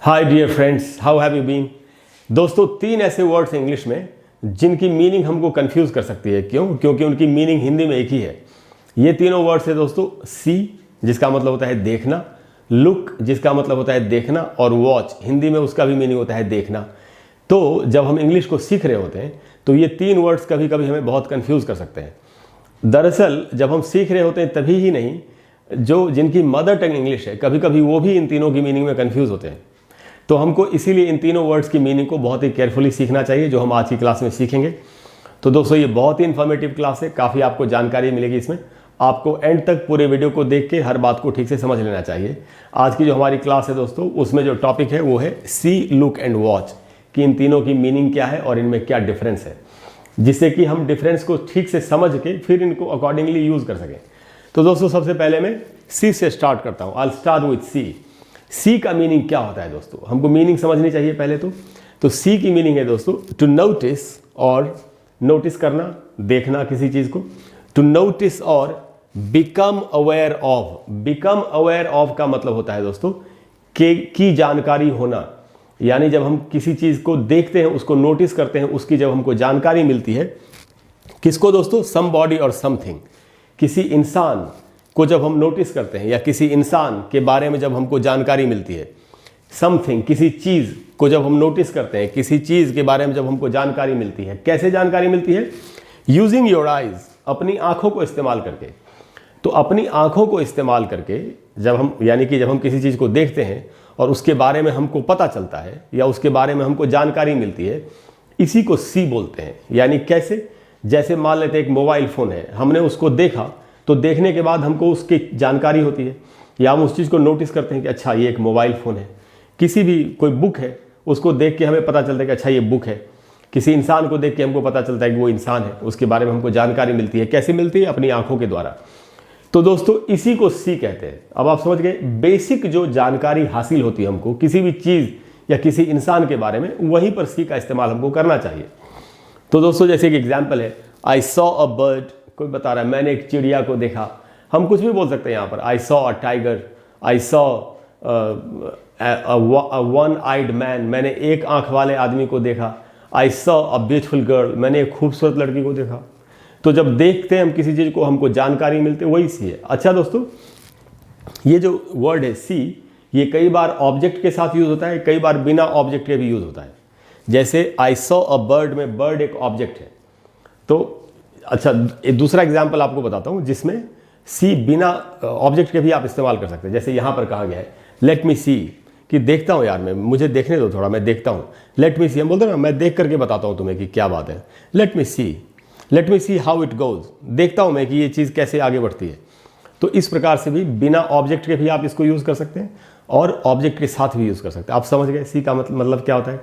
Hi dear friends, how have you been. दोस्तों, तीन ऐसे वर्ड्स हैं इंग्लिश में जिनकी मीनिंग हमको कंफ्यूज कर सकती है। क्यों? क्योंकि उनकी मीनिंग हिंदी में एक ही है। ये तीनों वर्ड्स है दोस्तों, सी जिसका मतलब होता है देखना, लुक जिसका मतलब होता है देखना, और वॉच हिंदी में उसका भी मीनिंग होता है देखना। तो जब हम इंग्लिश को सीख रहे होते हैं तो ये तीन वर्ड्स कभी कभी हमें बहुत कंफ्यूज कर सकते हैं। दरअसल जब हम सीख रहे होते हैं तभी ही नहीं, जो जिनकी मदर टंग इंग्लिश है कभी कभी वो भी इन तीनों की मीनिंग में कंफ्यूज होते हैं। तो हमको इसीलिए इन तीनों वर्ड्स की मीनिंग को बहुत ही केयरफुली सीखना चाहिए, जो हम आज की क्लास में सीखेंगे। तो दोस्तों, ये बहुत ही इन्फॉर्मेटिव क्लास है, काफ़ी आपको जानकारी मिलेगी इसमें। आपको एंड तक पूरे वीडियो को देख के हर बात को ठीक से समझ लेना चाहिए। आज की जो हमारी क्लास है दोस्तों, उसमें जो टॉपिक है वो है सी, लुक एंड वॉच, कि इन तीनों की मीनिंग क्या है और इनमें क्या डिफरेंस है, जिससे कि हम डिफरेंस को ठीक से समझ के फिर इनको अकॉर्डिंगली यूज़ कर सकें। तो दोस्तों, सबसे पहले मैं सी से स्टार्ट करता हूँ। I will start with C. C का मीनिंग क्या होता है दोस्तों? हमको मीनिंग समझनी चाहिए पहले तो सी की मीनिंग है दोस्तों टू नोटिस, और नोटिस करना, देखना किसी चीज़ को। टू नोटिस और become aware of. Become aware of का मतलब होता है दोस्तों की जानकारी होना, यानी जब हम किसी चीज़ को देखते हैं, उसको नोटिस करते हैं, उसकी जब हमको जानकारी मिलती है। किसको दोस्तों? समबॉडी और समथिंग। किसी इंसान को जब हम नोटिस करते हैं या किसी इंसान के बारे में जब हमको जानकारी मिलती है। समथिंग, किसी चीज़ को जब हम नोटिस करते हैं, किसी चीज़ के बारे में जब हमको जानकारी मिलती है। कैसे जानकारी मिलती है? यूजिंग योर आइज, अपनी आंखों को इस्तेमाल करके। तो अपनी आंखों को इस्तेमाल करके जब हम, यानी कि जब हम किसी चीज़ को देखते हैं और उसके बारे में हमको पता चलता है या उसके बारे में हमको जानकारी मिलती है, इसी को सी बोलते हैं। यानी कैसे? जैसे मान लेते हैं एक मोबाइल फ़ोन है, हमने उसको देखा, तो देखने के बाद हमको उसकी जानकारी होती है, या हम उस चीज़ को नोटिस करते हैं कि अच्छा ये एक मोबाइल फ़ोन है। किसी भी कोई बुक है, उसको देख के हमें पता चलता है कि अच्छा ये बुक है। किसी इंसान को देख के हमको पता चलता है कि वो इंसान है, उसके बारे में हमको जानकारी मिलती है। कैसे मिलती है? अपनी आंखों के द्वारा। तो दोस्तों, इसी को सी कहते हैं। अब आप समझ गए, बेसिक जो जानकारी हासिल होती है हमको किसी भी चीज़ या किसी इंसान के बारे में, वहीं पर सी का इस्तेमाल हमको करना चाहिए। तो दोस्तों, जैसे एक एग्जाम्पल है, आई सॉ अ बर्ड। कोई बता रहा है मैंने एक चिड़िया को देखा। हम कुछ भी बोल सकते हैं यहाँ पर। I saw a tiger, I saw one eyed man, मैंने एक आंख वाले आदमी को देखा। I saw a beautiful girl, मैंने एक खूबसूरत लड़की को देखा। तो जब देखते हैं हम किसी चीज़ को, हमको जानकारी मिलती है, वही सी है। अच्छा दोस्तों, ये जो वर्ड है सी, ये कई बार ऑब्जेक्ट के साथ यूज़ होता है, कई बार बिना ऑब्जेक्ट के भी यूज़ होता है। जैसे आई सॉ अ बर्ड में बर्ड एक ऑब्जेक्ट है। तो अच्छा, एक दूसरा एग्जाम्पल आपको बताता हूँ जिसमें सी बिना ऑब्जेक्ट के भी आप इस्तेमाल कर सकते हैं। जैसे यहाँ पर कहा गया है लेट मी सी, कि देखता हूँ यार, मैं, मुझे देखने दो थोड़ा, मैं देखता हूँ। लेट मी सी, हम बोलते हैं ना, मैं देख करके बताता हूँ तुम्हें कि क्या बात है। Let me see how it goes, देखता हूँ मैं कि ये चीज़ कैसे आगे बढ़ती है। तो इस प्रकार से भी बिना ऑब्जेक्ट के भी आप इसको यूज़ कर सकते हैं और ऑब्जेक्ट के साथ भी यूज़ कर सकते हैं। आप समझ गए सी का मतलब क्या होता है?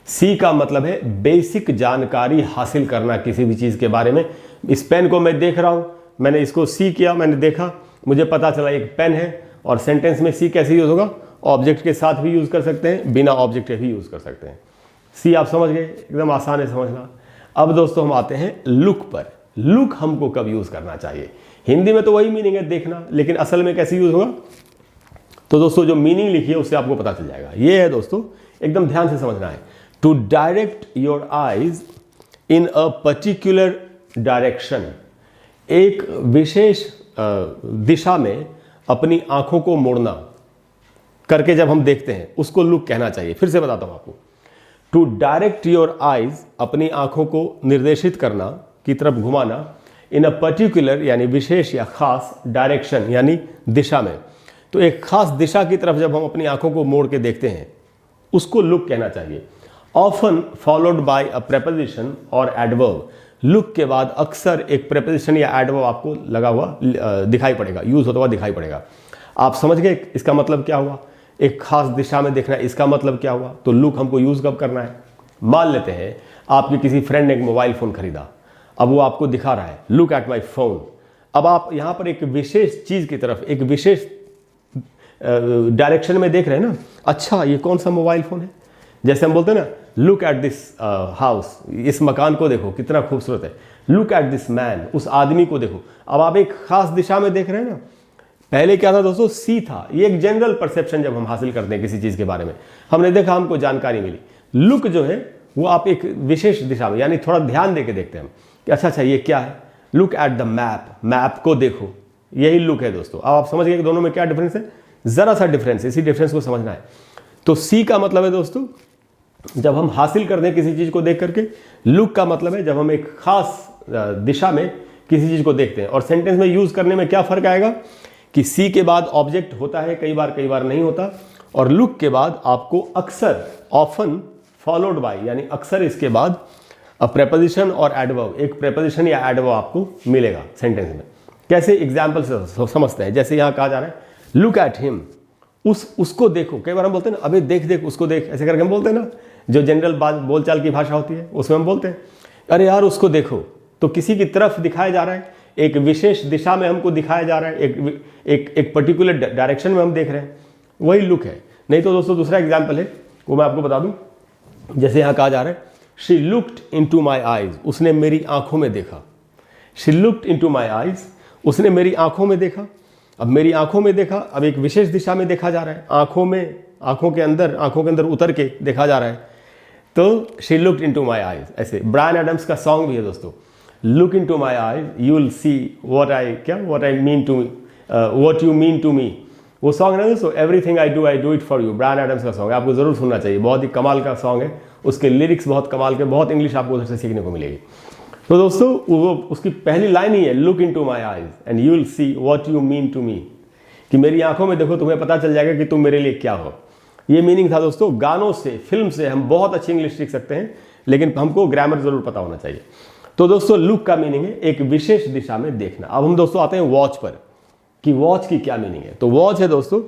सी का मतलब है बेसिक जानकारी हासिल करना किसी भी चीज़ के बारे में। इस पेन को मैं देख रहा हूँ, मैंने इसको सी किया, मैंने देखा, मुझे पता चला एक पेन है। और सेंटेंस में सी कैसे यूज़ होगा? ऑब्जेक्ट के साथ भी यूज़ कर सकते हैं, बिना ऑब्जेक्ट के भी यूज़ कर सकते हैं। सी आप समझ गए, एकदम आसान है समझना। अब दोस्तों, हम आते हैं लुक पर। लुक हमको कब यूज़ करना चाहिए? हिंदी में तो वही मीनिंग है देखना, लेकिन असल में कैसे यूज़ होगा? तो दोस्तों, जो मीनिंग लिखी है उससे आपको पता चल जाएगा। ये है दोस्तों, एकदम ध्यान से समझना है। To direct your eyes in a particular direction, एक विशेष दिशा में अपनी आंखों को मोड़ना करके जब हम देखते हैं, उसको लुक कहना चाहिए। फिर से बताता हूं आपको। टू डायरेक्ट योर आइज, अपनी आंखों को निर्देशित करना, की तरफ घुमाना, इन अ पर्टिकुलर यानी विशेष या खास, डायरेक्शन यानी दिशा में। तो एक खास दिशा की तरफ जब हम अपनी आंखों को मोड़ के देखते हैं, उसको लुक कहना चाहिए। Often followed by a preposition और एडवर्ब। लुक के बाद अक्सर एक प्रेपोजिशन या एडवर्ब आपको लगा हुआ दिखाई पड़ेगा, यूज होता हुआ दिखाई पड़ेगा। आप समझ गए इसका मतलब क्या हुआ? एक खास दिशा में देखना, इसका मतलब क्या हुआ? तो लुक हमको यूज कब करना है? मान लेते हैं आपके किसी फ्रेंड ने एक मोबाइल फोन खरीदा, अब वो आपको दिखा रहा है लुक एट माई फोन। अब आप यहां पर एक विशेष चीज की तरफ, एक विशेष डायरेक्शन में देख रहे हैं ना। अच्छा, ये कौन सा मोबाइल फोन है? जैसे हम बोलते हैं ना, लुक एट दिस हाउस, इस मकान को देखो कितना खूबसूरत है। लुक एट दिस मैन, उस आदमी को देखो। अब आप एक खास दिशा में देख रहे हैं ना, पहले क्या था दोस्तों, सी था। ये एक जनरल परसेप्शन जब हम हासिल करते हैं किसी चीज के बारे में, हमने देखा, हमको जानकारी मिली। लुक जो है वो आप एक विशेष दिशा में, यानी थोड़ा ध्यान देके देखते हैं हम कि अच्छा ये क्या है। Look at the map, map को देखो, यही लुक है दोस्तों। अब आप समझ गए कि दोनों में क्या डिफरेंस है, जरा सा डिफरेंस है, इसी डिफरेंस को समझना है। तो सी का मतलब है दोस्तों जब हम हासिल करते हैं किसी चीज को देख करके, लुक का मतलब है जब हम एक खास दिशा में किसी चीज को देखते हैं। और सेंटेंस में यूज करने में क्या फर्क आएगा कि सी के बाद ऑब्जेक्ट होता है कई बार नहीं होता, और लुक के बाद आपको अक्सर, ऑफन फॉलोड बाय, यानी अक्सर इसके बाद प्रेपोजिशन और एडवर्ब, एक प्रेपोजिशन या एडवर्ब आपको मिलेगा सेंटेंस में। कैसे, एग्जाम्पल से समझते हैं। जैसे यहां कहा जा रहा है लुक एट हिम, उसको देखो। कई बार हम बोलते हैं ना, अबे देख उसको देख, ऐसे करके हम बोलते हैं ना, जो जनरल बात बोलचाल की भाषा होती है उसमें हम बोलते हैं अरे यार उसको देखो। तो किसी की तरफ दिखाया जा रहा है, एक विशेष दिशा में हमको दिखाया जा रहा है, एक पर्टिकुलर डायरेक्शन में हम देख रहे हैं, वही लुक है। नहीं तो दोस्तों दूसरा एग्जाम्पल है, वो मैं आपको बता दूं। जैसे यहां कहा जा रहा है she looked into my eyes, उसने मेरी आंखों में देखा। She looked into my eyes, उसने मेरी आंखों में देखा। अब मेरी आंखों में देखा, अब एक विशेष दिशा में देखा जा रहा है, आंखों के अंदर उतर के देखा जा रहा है। तो she looked into my eyes. ऐसे ब्रायन एडम्स का सॉन्ग भी है दोस्तों, look into my eyes you will see what I mean to me, what you mean to me. वो सॉन्ग है दोस्तों, everything I do it for you, Bryan Adams का song है, आपको जरूर सुनना चाहिए, बहुत ही कमाल का सॉन्ग है। उसके लिरिक्स बहुत कमाल के, बहुत इंग्लिश आपको उधर से सीखने को मिलेगी। तो दोस्तों वो उसकी पहली लाइन ही है look into my eyes and you will see what you mean to me, कि मेरी आंखों में देखो, तुम्हें पता चल जाएगा कि तुम मेरे लिए क्या हो। ये मीनिंग था दोस्तों। गानों से, फिल्म से हम बहुत अच्छी इंग्लिश सीख सकते हैं, लेकिन हमको ग्रामर जरूर पता होना चाहिए। तो दोस्तों लुक का मीनिंग है एक विशेष दिशा में देखना। अब हम दोस्तों आते हैं वॉच पर, कि वॉच की क्या मीनिंग है। तो वॉच है दोस्तों,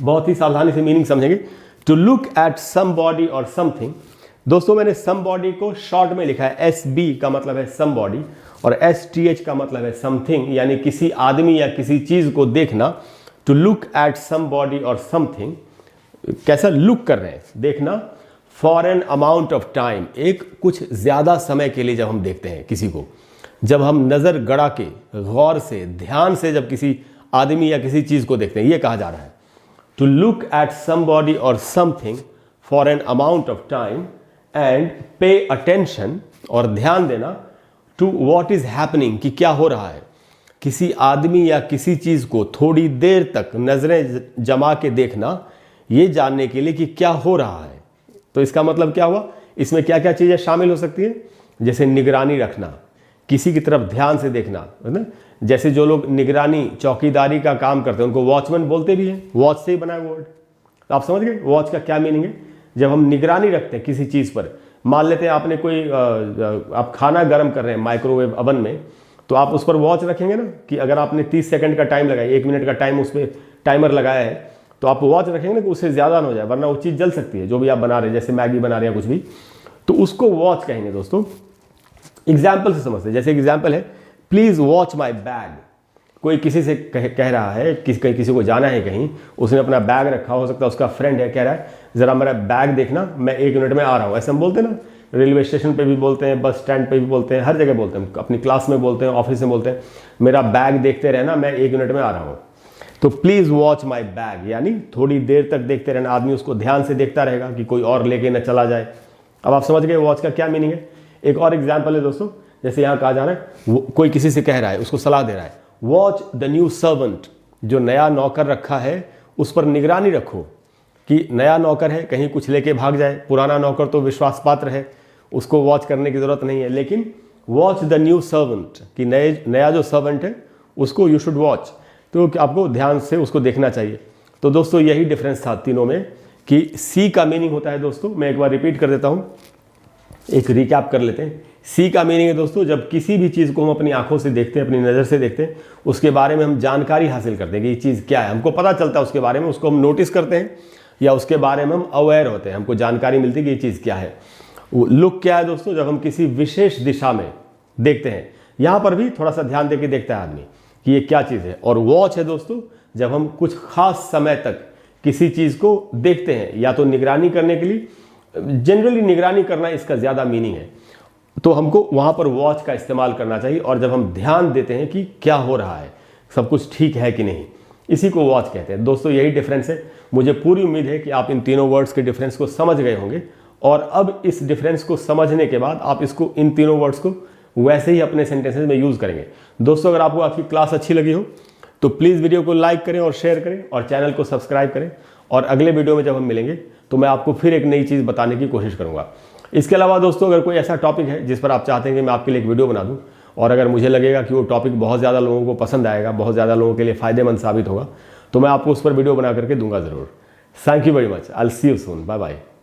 बहुत ही सावधानी से मीनिंग समझेंगे। To look at somebody और समथिंग। दोस्तों मैंने सम बॉडी को शॉर्ट में लिखा है, SB का मतलब है सम बॉडी, और STH का मतलब है समथिंग, यानी किसी आदमी या किसी चीज को देखना। To look at somebody और समथिंग, कैसा लुक कर रहे हैं, देखना। For an amount of time, एक कुछ ज्यादा समय के लिए जब हम देखते हैं किसी को, जब हम नजर गड़ा के गौर से, ध्यान से जब किसी आदमी या किसी चीज को देखते हैं, ये कहा जा रहा है टू लुक एट समबॉडी और something for an amount of time and pay attention, और ध्यान देना, टू व्हाट इज हैपनिंग, कि क्या हो रहा है। किसी आदमी या किसी चीज को थोड़ी देर तक नजरें जमा के देखना, ये जानने के लिए कि क्या हो रहा है। तो इसका मतलब क्या हुआ, इसमें क्या क्या चीजें शामिल हो सकती है, जैसे निगरानी रखना, किसी की तरफ ध्यान से देखना, है ना। जैसे जो लोग निगरानी, चौकीदारी का काम करते हैं उनको वॉचमैन बोलते भी हैं, वॉच से ही बना है वर्ड। तो आप समझ गए वॉच का क्या मीनिंग है। जब हम निगरानी रखते हैं किसी चीज पर, मान लेते हैं आपने कोई आप खाना गर्म कर रहे हैं माइक्रोवेव अवन में, तो आप उस पर वॉच रखेंगे ना, कि अगर आपने 30 सेकंड का टाइम लगाया, 1 मिनट का टाइम उस पर टाइमर लगाया है, तो आप वॉच रखेंगे ना कि उससे ज्यादा ना हो जाए, वरना वो चीज जल सकती है, जो भी आप बना रहे हैं, जैसे मैगी बना रहे हैं कुछ भी, तो उसको वॉच कहेंगे दोस्तों। एग्जाम्पल से समझते हैं, जैसे एग्जाम्पल है प्लीज वॉच माई बैग। कोई किसी से कह रहा है, कहीं किसी को जाना है कहीं, उसने अपना बैग रखा, हो सकता है उसका फ्रेंड है, कह रहा है जरा मेरा बैग देखना, मैं 1 मिनट में आ रहा हूँ। ऐसे हम बोलते हैं ना, रेलवे स्टेशन पे भी बोलते हैं, बस स्टैंड पे भी बोलते हैं, हर जगह बोलते हैं, अपनी क्लास में बोलते हैं, ऑफिस में बोलते हैं, मेरा बैग देखते रहना, मैं 1 मिनट में आ रहा हूँ। तो प्लीज वॉच माई बैग, यानी थोड़ी देर तक देखते रहना, आदमी उसको ध्यान से देखता रहेगा कि कोई और लेके न चला जाए। अब आप समझ गए वॉच का क्या मीनिंग है। एक और एग्जाम्पल है दोस्तों, जैसे यहाँ कहा जा रहा है कोई किसी से कह रहा है, उसको सलाह दे रहा है, वॉच द न्यू सर्वेंट, जो नया नौकर रखा है उस पर निगरानी रखो, कि नया नौकर है कहीं कुछ लेके भाग जाए, पुराना नौकर तो विश्वास पात्र है, उसको वॉच करने की जरूरत नहीं है, लेकिन वॉच द न्यू सर्वेंट, कि नया जो सर्वेंट है उसको यू शुड वॉच, तो आपको ध्यान से उसको देखना चाहिए। तो दोस्तों यही डिफरेंस था तीनों में, कि सी का मीनिंग होता है दोस्तों, मैं एक बार रिपीट कर देता हूँ, एक रिकैप कर लेते हैं। सी का मीनिंग है दोस्तों, जब किसी भी चीज़ को हम अपनी आंखों से देखते हैं, अपनी नज़र से देखते हैं, उसके बारे में हम जानकारी हासिल करते हैं कि ये चीज़ क्या है, हमको पता चलता है उसके बारे में, उसको हम नोटिस करते हैं, या उसके बारे में हम अवेयर होते हैं, हमको जानकारी मिलती है कि ये चीज़ क्या है। लुक क्या है दोस्तों, जब हम किसी विशेष दिशा में देखते हैं, यहाँ पर भी थोड़ा सा ध्यान देके देखता है आदमी कि ये क्या चीज़ है। और वॉच है दोस्तों, जब हम कुछ खास समय तक किसी चीज़ को देखते हैं, या तो निगरानी करने के लिए, जनरली निगरानी करना इसका ज़्यादा मीनिंग है, तो हमको वहाँ पर वॉच का इस्तेमाल करना चाहिए। और जब हम ध्यान देते हैं कि क्या हो रहा है, सब कुछ ठीक है कि नहीं, इसी को वॉच कहते हैं। दोस्तों यही डिफरेंस है। मुझे पूरी उम्मीद है कि आप इन तीनों वर्ड्स के डिफरेंस को समझ गए होंगे और अब इस डिफरेंस को समझने के बाद आप इसको, इन तीनों वर्ड्स को वैसे ही अपने सेंटेंसेस में यूज़ करेंगे। दोस्तों अगर आपको आपकी क्लास अच्छी लगी हो तो प्लीज़ वीडियो को लाइक करें और शेयर करें और चैनल को सब्सक्राइब करें। और अगले वीडियो में जब हम मिलेंगे तो मैं आपको फिर एक नई चीज़ बताने की कोशिश करूँगा। इसके अलावा दोस्तों अगर कोई ऐसा टॉपिक है जिस पर आप चाहते हैं कि मैं आपके लिए एक वीडियो बना दूं और अगर मुझे लगेगा कि वो टॉपिक बहुत ज़्यादा लोगों को पसंद आएगा, बहुत ज़्यादा लोगों के लिए फ़ायदेमंद साबित होगा, तो मैं आपको उस पर वीडियो बना करके दूंगा ज़रूर। Thank you very much. I will see you soon. Bye bye.